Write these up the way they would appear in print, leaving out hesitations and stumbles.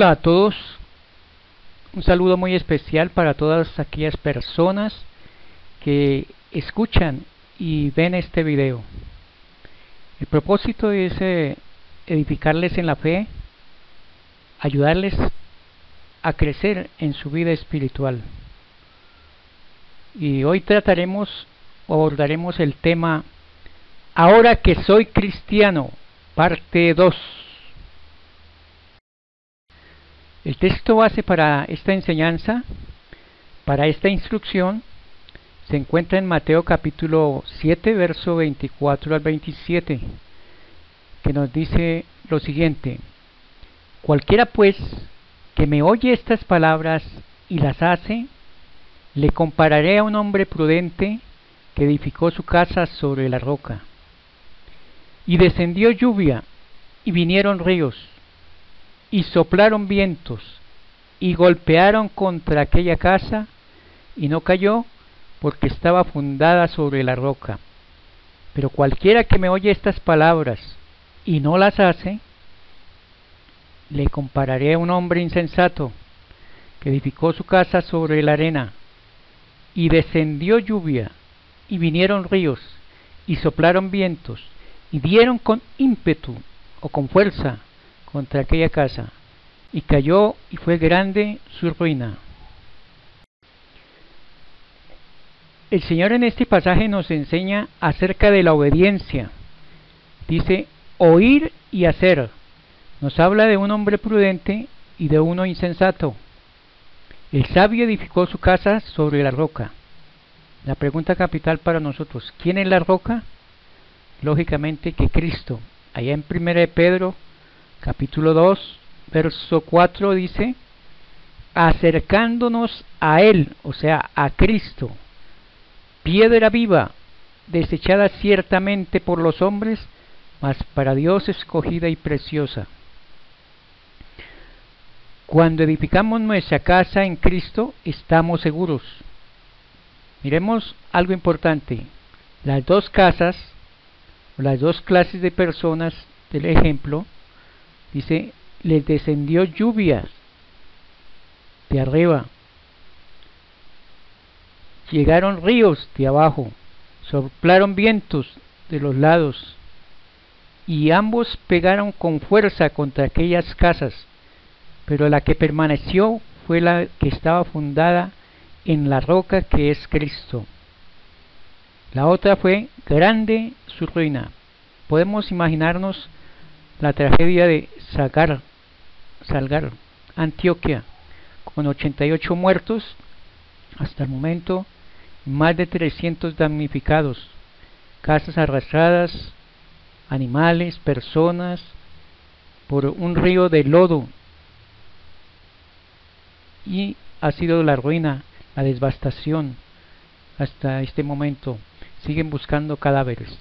Hola a todos, un saludo muy especial para todas aquellas personas que escuchan y ven este video. El propósito es edificarles en la fe, ayudarles a crecer en su vida espiritual. Y hoy trataremos o abordaremos el tema Ahora que soy cristiano, parte 2. El texto base para esta enseñanza, para esta instrucción, se encuentra en Mateo capítulo 7, verso 24 al 27, que nos dice lo siguiente: Cualquiera pues que me oye estas palabras y las hace, le compararé a un hombre prudente que edificó su casa sobre la roca. Y descendió lluvia, y vinieron ríos, y soplaron vientos, y golpearon contra aquella casa, y no cayó, porque estaba fundada sobre la roca. Pero cualquiera que me oye estas palabras y no las hace, le compararé a un hombre insensato que edificó su casa sobre la arena. Y descendió lluvia, y vinieron ríos, y soplaron vientos, y dieron con ímpetu o con fuerza contra aquella casa, y cayó, y fue grande su ruina. El Señor en este pasaje nos enseña acerca de la obediencia. Dice, oír y hacer. Nos habla de un hombre prudente y de uno insensato. El sabio edificó su casa sobre la roca. La pregunta capital para nosotros, ¿quién es la roca? Lógicamente que Cristo. Allá en 1 de Pedro, capítulo 2, verso 4 dice, acercándonos a Él, o sea, a Cristo, piedra viva, desechada ciertamente por los hombres, mas para Dios escogida y preciosa. Cuando edificamos nuestra casa en Cristo, estamos seguros. Miremos algo importante. Las dos casas, o las dos clases de personas del ejemplo, dice, les descendió lluvia de arriba, llegaron ríos de abajo, soplaron vientos de los lados, y ambos pegaron con fuerza contra aquellas casas, pero la que permaneció fue la que estaba fundada en la roca, que es Cristo. La otra fue grande su ruina. Podemos imaginarnos la tragedia de Salgar, Antioquia, con 88 muertos hasta el momento, más de 300 damnificados, casas arrastradas, animales, personas, por un río de lodo, y ha sido la ruina, la devastación hasta este momento. Siguen buscando cadáveres.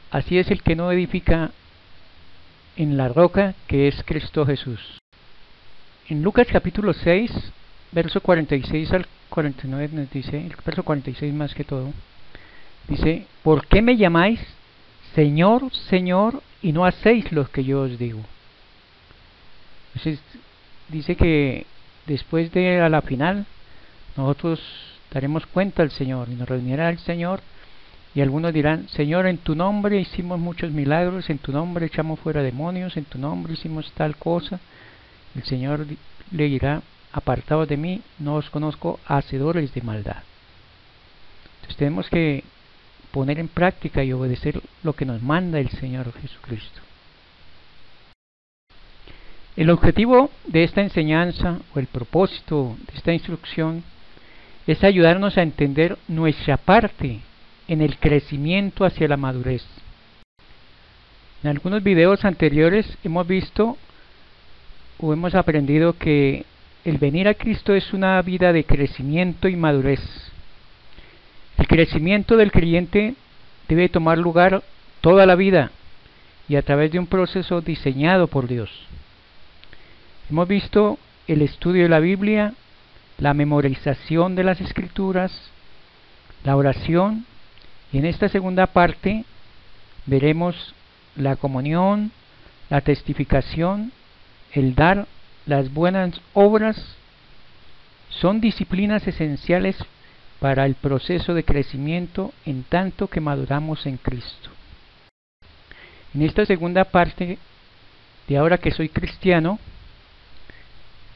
Así es el que no edifica en la roca, que es Cristo Jesús. En Lucas capítulo 6, verso 46 al 49 nos dice, el verso 46 más que todo, dice, ¿por qué me llamáis Señor, Señor, y no hacéis lo que yo os digo? Entonces, dice que después de a la final, nosotros daremos cuenta al Señor, y nos reunirá el Señor, y algunos dirán, Señor, en tu nombre hicimos muchos milagros, en tu nombre echamos fuera demonios, en tu nombre hicimos tal cosa. El Señor le dirá, apartados de mí, no os conozco, hacedores de maldad. Entonces tenemos que poner en práctica y obedecer lo que nos manda el Señor Jesucristo. El objetivo de esta enseñanza, o el propósito de esta instrucción, es ayudarnos a entender nuestra parte en el crecimiento hacia la madurez. En algunos videos anteriores hemos visto o hemos aprendido que el venir a Cristo es una vida de crecimiento y madurez. El crecimiento del creyente debe tomar lugar toda la vida y a través de un proceso diseñado por Dios. Hemos visto el estudio de la Biblia, la memorización de las Escrituras, la oración, y en esta segunda parte veremos la comunión, la testificación el dar las buenas obras son disciplinas esenciales para el proceso de crecimiento en tanto que maduramos en Cristo. En esta segunda parte de Ahora que soy cristiano,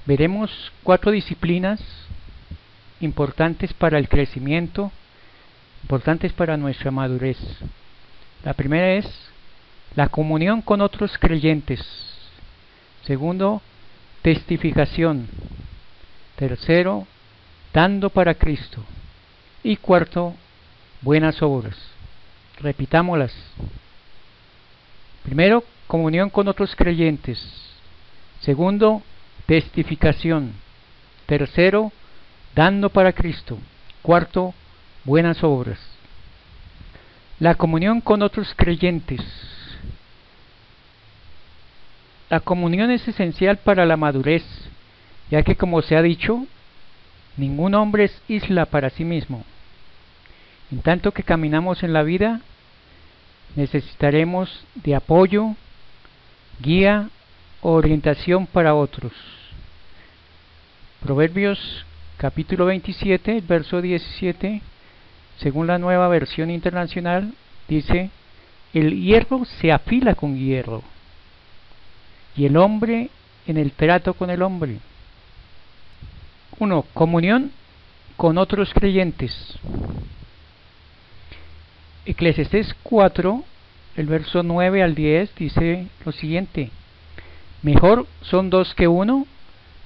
veremos 4 disciplinas importantes para el crecimiento, importantes para nuestra madurez. La primera es la comunión con otros creyentes. Segundo, testificación. Tercero, dando para Cristo. Y cuarto, buenas obras. Repitámoslas. Primero, comunión con otros creyentes. Segundo, testificación. Tercero, dando para Cristo. Cuarto, buenas obras. La comunión con otros creyentes. La comunión es esencial para la madurez, ya que, como se ha dicho, ningún hombre es isla para sí mismo. En tanto que caminamos en la vida, necesitaremos de apoyo, guía o orientación para otros. Proverbios capítulo 27, verso 17, según la Nueva Versión Internacional, dice: el hierro se afila con hierro, y el hombre en el trato con el hombre. 1. Comunión con otros creyentes. Eclesiastés 4, el verso 9 al 10 dice lo siguiente: mejor son 2 que 1,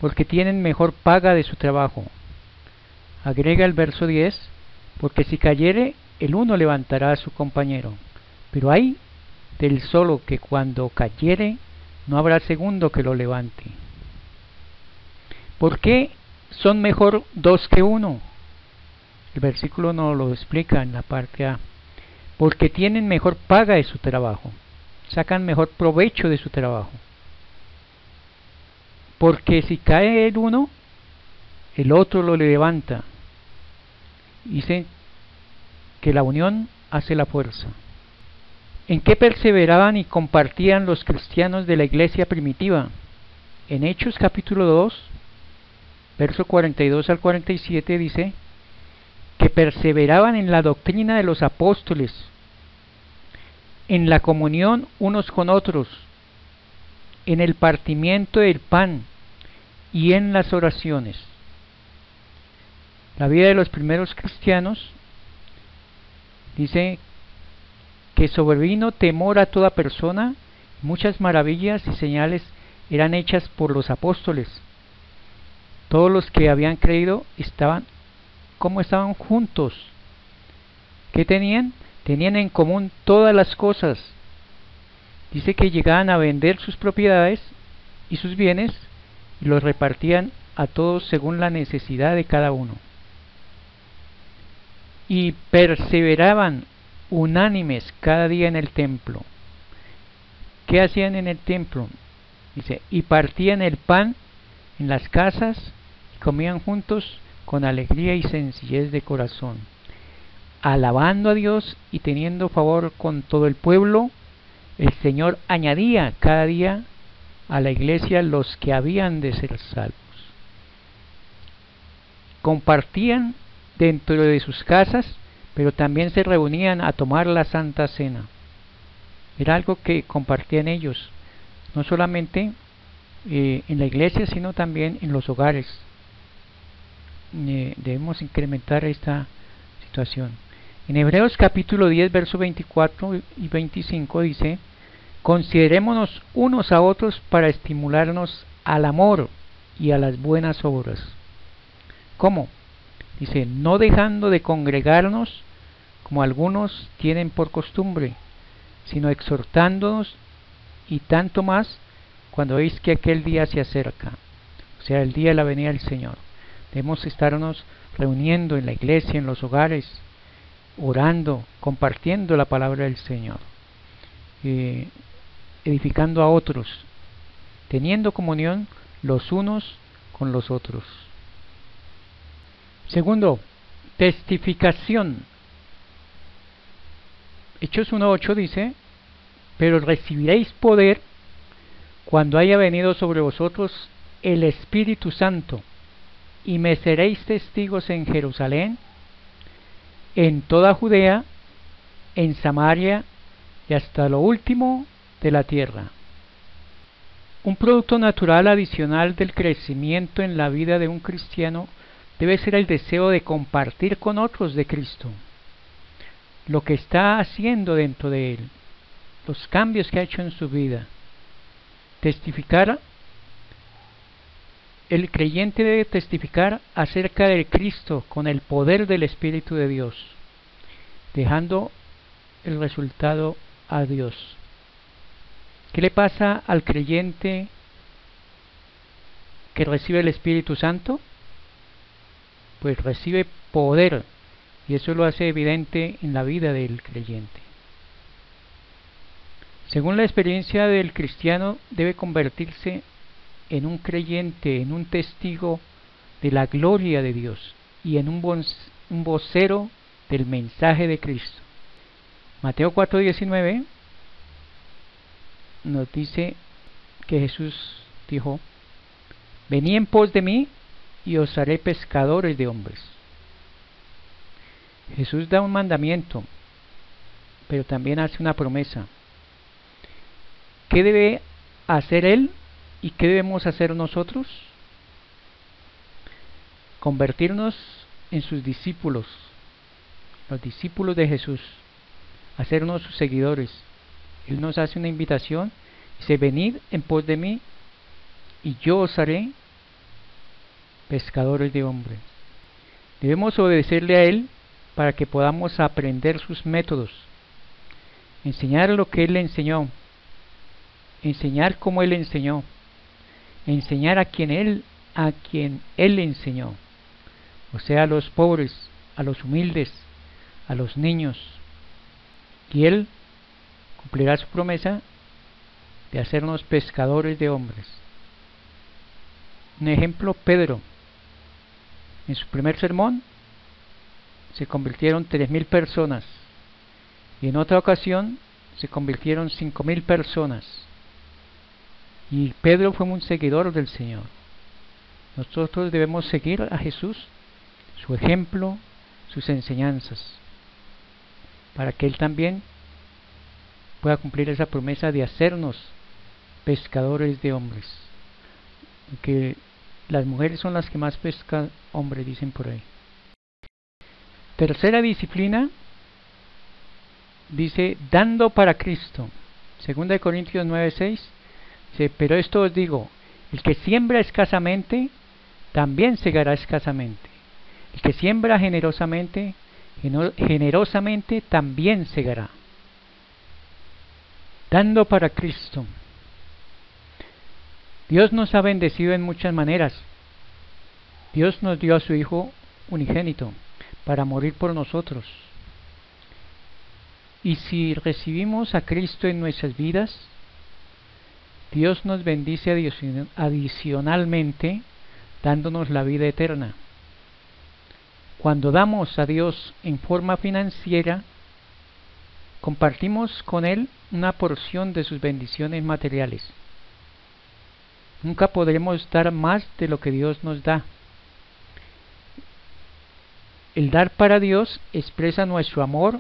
porque tienen mejor paga de su trabajo. Agrega el verso 10: porque si cayere, el uno levantará a su compañero, pero hay del solo que cuando cayere, no habrá segundo que lo levante. ¿Por qué son mejor 2 que 1? El versículo nos lo explica en la parte A. Porque tienen mejor paga de su trabajo, sacan mejor provecho de su trabajo. Porque si cae el uno, el otro lo levanta. Dice que la unión hace la fuerza. ¿En qué perseveraban y compartían los cristianos de la iglesia primitiva? En Hechos capítulo 2, verso 42 al 47 dice que perseveraban en la doctrina de los apóstoles, en la comunión unos con otros, en el partimiento del pan y en las oraciones. La vida de los primeros cristianos dice que sobrevino temor a toda persona, muchas maravillas y señales eran hechas por los apóstoles. Todos los que habían creído estaban juntos. ¿Qué tenían? Tenían en común todas las cosas. Dice que llegaban a vender sus propiedades y sus bienes y los repartían a todos según la necesidad de cada uno. Y perseveraban unánimes cada día en el templo. ¿Qué hacían en el templo? Dice, y partían el pan en las casas y comían juntos con alegría y sencillez de corazón, alabando a Dios y teniendo favor con todo el pueblo. El Señor añadía cada día a la iglesia los que habían de ser salvos. Compartían dentro de sus casas, pero también se reunían a tomar la Santa Cena. Era algo que compartían ellos, no solamente en la iglesia, sino también en los hogares. Debemos incrementar esta situación. En Hebreos capítulo 10, verso 24 y 25 dice: considerémonos unos a otros para estimularnos al amor y a las buenas obras. ¿Cómo? Dice, no dejando de congregarnos como algunos tienen por costumbre, sino exhortándonos, y tanto más cuando veis que aquel día se acerca, o sea, el día de la venida del Señor. Debemos estarnos reuniendo en la iglesia, en los hogares, orando, compartiendo la palabra del Señor, edificando a otros, teniendo comunión los unos con los otros. Segundo, testificación. Hechos 1:8 dice: pero recibiréis poder cuando haya venido sobre vosotros el Espíritu Santo, y me seréis testigos en Jerusalén, en toda Judea, en Samaria y hasta lo último de la tierra. Un producto natural adicional del crecimiento en la vida de un cristiano debe ser el deseo de compartir con otros de Cristo, lo que está haciendo dentro de él, los cambios que ha hecho en su vida. Testificar. El creyente debe testificar acerca de Cristo con el poder del Espíritu de Dios, dejando el resultado a Dios. ¿Qué le pasa al creyente que recibe el Espíritu Santo? Pues recibe poder, y eso lo hace evidente en la vida del creyente. Según la experiencia del cristiano, debe convertirse en un creyente, en un testigo de la gloria de Dios y en un vocero del mensaje de Cristo. Mateo 4:19 nos dice que Jesús dijo: venid en pos de mí y os haré pescadores de hombres. Jesús da un mandamiento, pero también hace una promesa. ¿Qué debe hacer Él y qué debemos hacer nosotros? Convertirnos en sus discípulos, los discípulos de Jesús, hacernos sus seguidores. Él nos hace una invitación, dice: venid en pos de mí y yo os haré pescadores de hombres. Debemos obedecerle a Él para que podamos aprender sus métodos, enseñar lo que Él le enseñó, enseñar como Él enseñó, enseñar a quien Él le enseñó, o sea, a los pobres, a los humildes, a los niños. Y Él cumplirá su promesa de hacernos pescadores de hombres. Un ejemplo: Pedro, en su primer sermón se convirtieron 3.000 personas, y en otra ocasión se convirtieron 5.000 personas. Y Pedro fue un seguidor del Señor. Nosotros debemos seguir a Jesús, su ejemplo, sus enseñanzas, para que Él también pueda cumplir esa promesa de hacernos pescadores de hombres. Que las mujeres son las que más pescan hombres, dicen por ahí. Tercera disciplina, dice: dando para Cristo. 2 Corintios 9:6 dice: pero esto os digo, el que siembra escasamente, también segará escasamente. El que siembra generosamente, generosamente también segará. Dando para Cristo. Dios nos ha bendecido en muchas maneras. Dios nos dio a su Hijo unigénito para morir por nosotros. Y si recibimos a Cristo en nuestras vidas, Dios nos bendice adicionalmente, dándonos la vida eterna. Cuando damos a Dios en forma financiera, compartimos con Él una porción de sus bendiciones materiales. Nunca podremos dar más de lo que Dios nos da. El dar para Dios expresa nuestro amor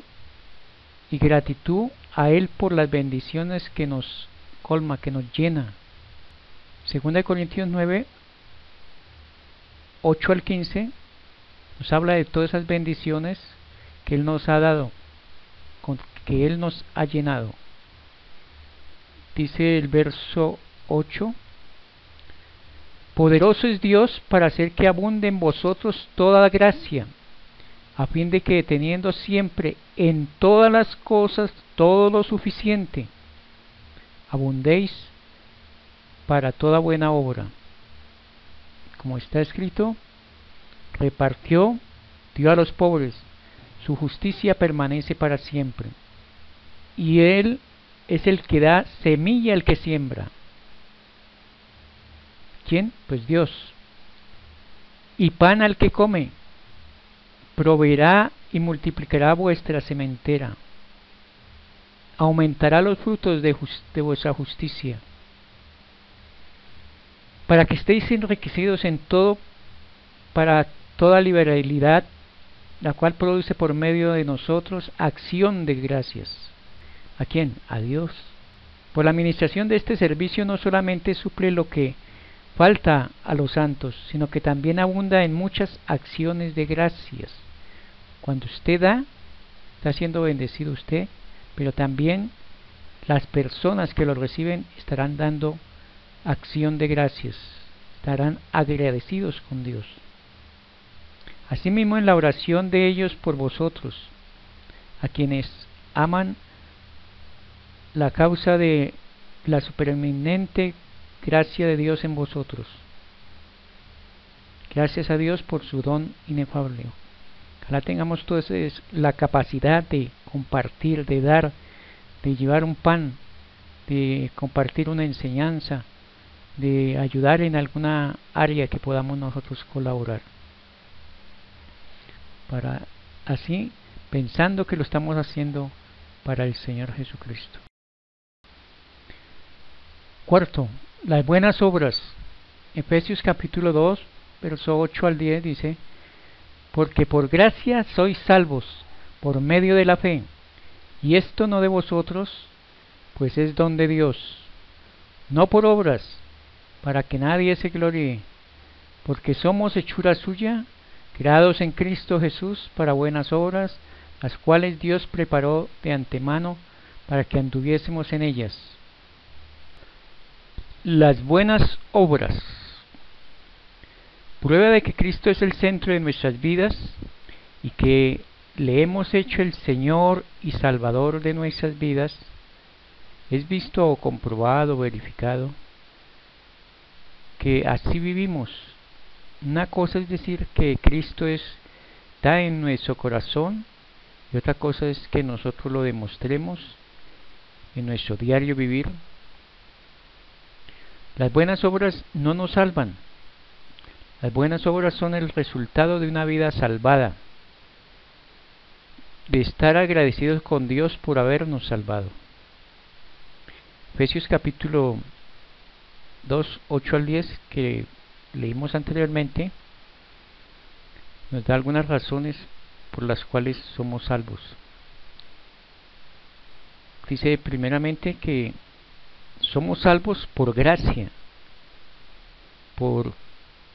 y gratitud a Él por las bendiciones que nos colma, que nos llena. 2 Corintios 9, 8 al 15 nos habla de todas esas bendiciones que Él nos ha dado, con que Él nos ha llenado. Dice el verso 8: poderoso es Dios para hacer que abunde en vosotros toda gracia, a fin de que, teniendo siempre en todas las cosas todo lo suficiente, abundéis para toda buena obra. Como está escrito: repartió, dio a los pobres, su justicia permanece para siempre. Y Él es el que da semilla al que siembra. ¿Quién? Pues Dios. Y pan al que come. Proveerá y multiplicará vuestra sementera. Aumentará los frutos de vuestra justicia. para que estéis enriquecidos en todo, para toda liberalidad, la cual produce por medio de nosotros acción de gracias. ¿A quién? A Dios. Por la administración de este servicio no solamente suple lo que falta a los santos, sino que también abunda en muchas acciones de gracias. Cuando usted da, está siendo bendecido usted, pero también las personas que lo reciben estarán dando acción de gracias, estarán agradecidos con Dios. Asimismo, en la oración de ellos por vosotros, a quienes aman la causa de la supereminente gracia de Dios en vosotros. Gracias a Dios por su don inefable. Ojalá tengamos todos la capacidad de compartir, de dar, de llevar un pan, de compartir una enseñanza, de ayudar en alguna área que podamos nosotros colaborar. Para así, pensando que lo estamos haciendo para el Señor Jesucristo. Cuarto, las buenas obras. Efesios capítulo 2, verso 8 al 10 dice: porque por gracia sois salvos por medio de la fe, y esto no de vosotros, pues es don de Dios, no por obras, para que nadie se gloríe, porque somos hechura suya, creados en Cristo Jesús para buenas obras, las cuales Dios preparó de antemano para que anduviésemos en ellas. Las buenas obras. Prueba de que Cristo es el centro de nuestras vidas y que le hemos hecho el Señor y Salvador de nuestras vidas, es visto o comprobado, verificado, que así vivimos. Una cosa es decir que Cristo está en nuestro corazón, y otra cosa es que nosotros lo demostremos en nuestro diario vivir. Las buenas obras no nos salvan. Las buenas obras son el resultado de una vida salvada, de estar agradecidos con Dios por habernos salvado. Efesios capítulo 2, 8 al 10, que leímos anteriormente, nos da algunas razones por las cuales somos salvos. Dice primeramente que somos salvos por gracia.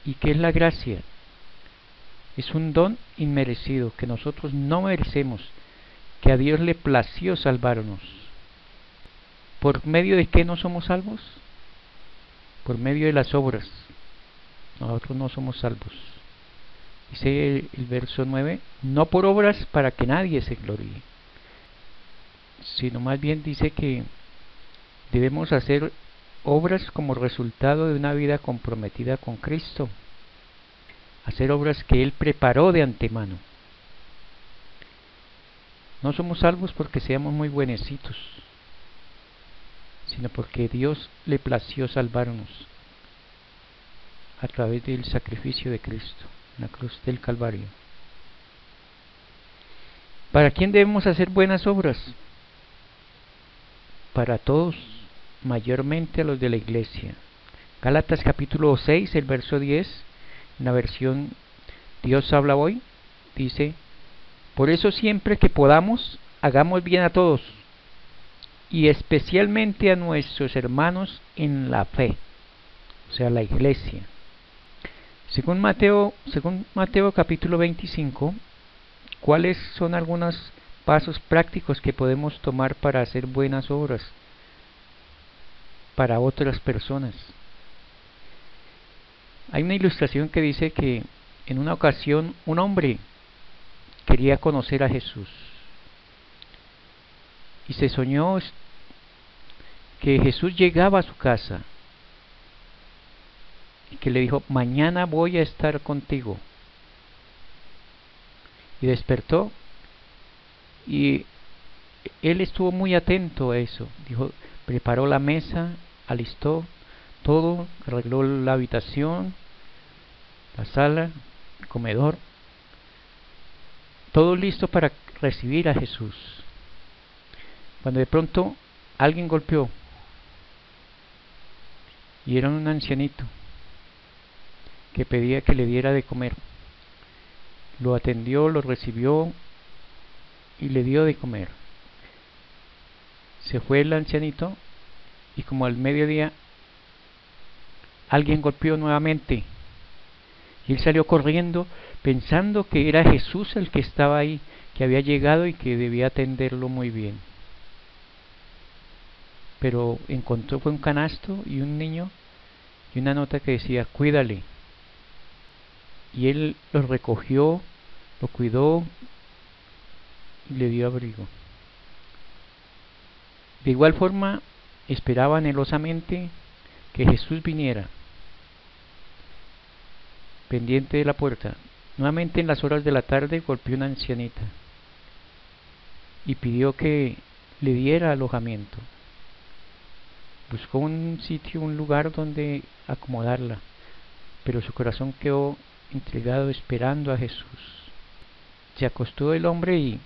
¿Y qué es la gracia? Es un don inmerecido que nosotros no merecemos, que a Dios le plació salvarnos. ¿Por medio de qué no somos salvos? Por medio de las obras. Nosotros no somos salvos. Dice el verso 9, no por obras para que nadie se gloríe, sino más bien dice que debemos hacer obras como resultado de una vida comprometida con Cristo, hacer obras que Él preparó de antemano. No somos salvos porque seamos muy buenecitos, sino porque Dios le plació salvarnos a través del sacrificio de Cristo en la cruz del Calvario. ¿Para quién debemos hacer buenas obras? Para todos, mayormente a los de la iglesia. Gálatas capítulo 6, el verso 10, en la versión Dios habla hoy, dice: por eso siempre que podamos, hagamos bien a todos, y especialmente a nuestros hermanos en la fe, o sea, la iglesia. Según Mateo capítulo 25, ¿cuáles son algunos pasos prácticos que podemos tomar para hacer buenas obras para otras personas? Hay una ilustración que dice que en una ocasión un hombre quería conocer a Jesús y se soñó que Jesús llegaba a su casa y que le dijo: mañana voy a estar contigo. Y despertó y él estuvo muy atento a eso. Dijo, preparó la mesa, alistó todo, arregló la habitación, la sala, el comedor, todo listo para recibir a Jesús. Cuando de pronto alguien golpeó, y era un ancianito, que pedía que le diera de comer. Lo atendió, lo recibió y le dio de comer. Se fue el ancianito y como al mediodía alguien golpeó nuevamente y él salió corriendo pensando que era Jesús el que estaba ahí, que había llegado y que debía atenderlo muy bien. Pero encontró fue un canasto y un niño y una nota que decía cuídale, y él lo recogió, lo cuidó y le dio abrigo. De igual forma esperaba anhelosamente que Jesús viniera, pendiente de la puerta. Nuevamente en las horas de la tarde golpeó una ancianita y pidió que le diera alojamiento. Buscó un sitio, un lugar donde acomodarla, pero su corazón quedó entregado esperando a Jesús. Se acostó el hombre y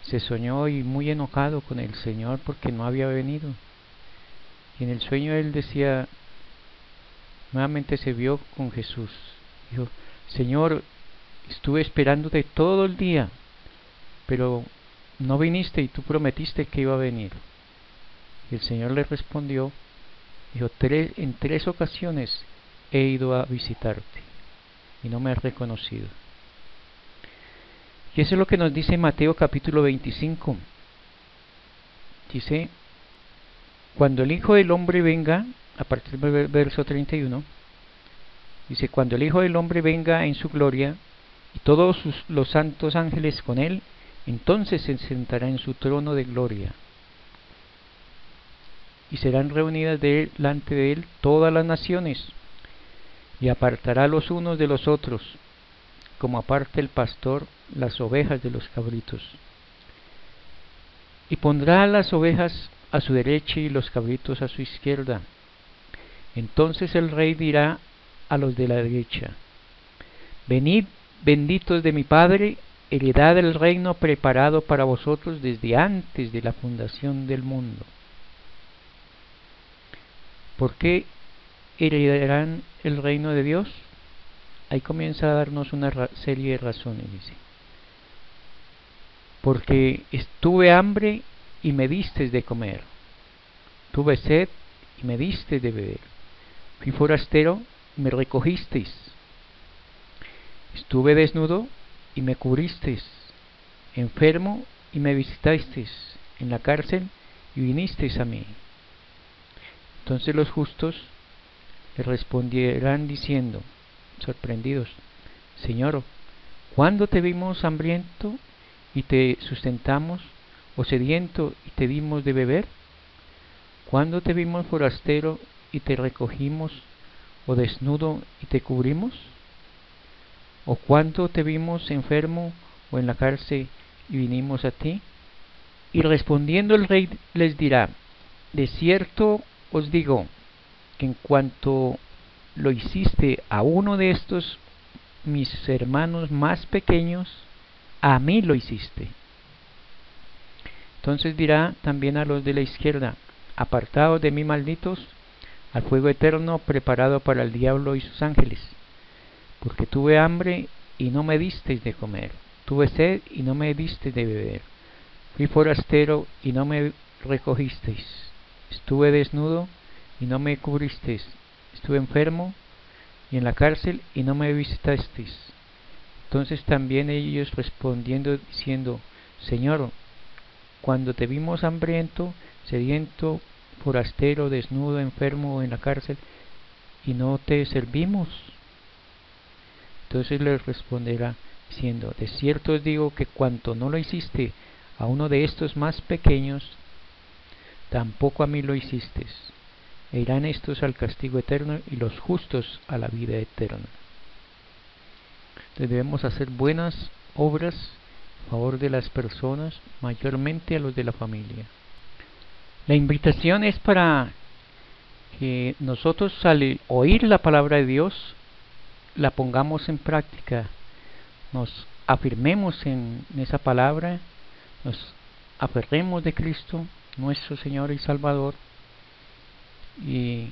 se soñó y muy enojado con el Señor porque no había venido. Y en el sueño él decía, nuevamente se vio con Jesús. Dijo, Señor, estuve esperándote todo el día, pero no viniste y tú prometiste que iba a venir. Y el Señor le respondió, dijo, en 3 ocasiones he ido a visitarte y no me has reconocido. Y eso es lo que nos dice Mateo capítulo 25. Dice, cuando el Hijo del Hombre venga, a partir del verso 31, dice, cuando el Hijo del Hombre venga en su gloria y todos los santos ángeles con él, entonces se sentará en su trono de gloria. Y serán reunidas delante de él todas las naciones, y apartará los unos de los otros, como aparta el pastor las ovejas de los cabritos. Y pondrá a las ovejas a su derecha y los cabritos a su izquierda. Entonces el rey dirá a los de la derecha, venid, benditos de mi Padre, heredad el reino preparado para vosotros desde antes de la fundación del mundo. ¿Por qué heredarán el reino de Dios? Ahí comienza a darnos una serie de razones, dice. Porque tuve hambre y me distes de comer, tuve sed y me distes de beber, fui forastero y me recogisteis, estuve desnudo y me cubristeis, enfermo y me visitasteis, en la cárcel y vinisteis a mí. Entonces los justos le responderán diciendo, sorprendidos, Señor, ¿cuándo te vimos hambriento y te sustentamos, o sediento y te dimos de beber? ¿Cuándo te vimos forastero y te recogimos, o desnudo y te cubrimos? ¿O cuándo te vimos enfermo o en la cárcel y vinimos a ti? Y respondiendo el rey les dirá, de cierto os digo, que en cuanto lo hiciste a uno de estos mis hermanos más pequeños, a mí lo hiciste. Entonces dirá también a los de la izquierda, apartados de mí malditos, al fuego eterno preparado para el diablo y sus ángeles, porque tuve hambre y no me disteis de comer, tuve sed y no me disteis de beber, fui forastero y no me recogisteis, estuve desnudo y no me cubristeis, estuve enfermo y en la cárcel y no me visitasteis. Entonces también ellos respondiendo diciendo, Señor, cuando te vimos hambriento, sediento, forastero, desnudo, enfermo o en la cárcel, y no te servimos. Entonces les responderá diciendo, de cierto os digo que cuanto no lo hiciste a uno de estos más pequeños, tampoco a mí lo hiciste. E irán estos al castigo eterno y los justos a la vida eterna. Entonces debemos hacer buenas obras a favor de las personas, mayormente a los de la familia. La invitación es para que nosotros al oír la palabra de Dios la pongamos en práctica, nos afirmemos en esa palabra, nos aferremos de Cristo, nuestro Señor y Salvador, y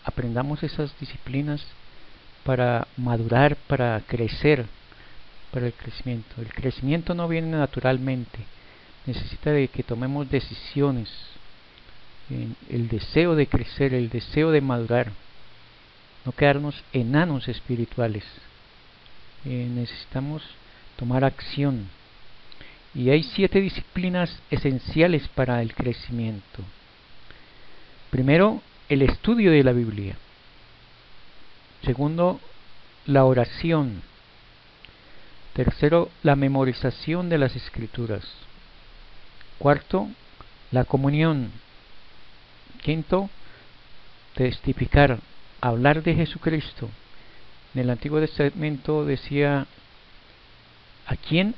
aprendamos esas disciplinas para madurar, para crecer, para el crecimiento. El crecimiento no viene naturalmente, necesita de que tomemos decisiones, el deseo de crecer, el deseo de madurar, no quedarnos enanos espirituales. Necesitamos tomar acción. Y hay 7 disciplinas esenciales para el crecimiento. Primero, el estudio de la Biblia. Segundo, la oración. Tercero, la memorización de las Escrituras. Cuarto, la comunión. Quinto, testificar, hablar de Jesucristo. En el Antiguo Testamento decía: aquel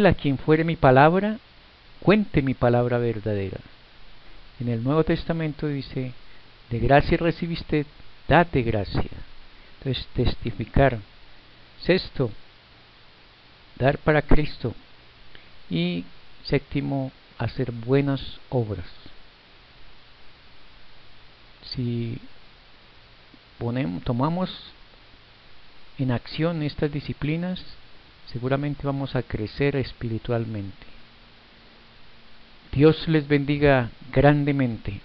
a quien fuere mi palabra, cuente mi palabra verdadera. En el Nuevo Testamento dice: de gracia recibiste, date gracia. Entonces, testificar. Sexto, dar para Cristo. Y séptimo, hacer buenas obras. Si tomamos en acción estas disciplinas, seguramente vamos a crecer espiritualmente. Dios les bendiga grandemente.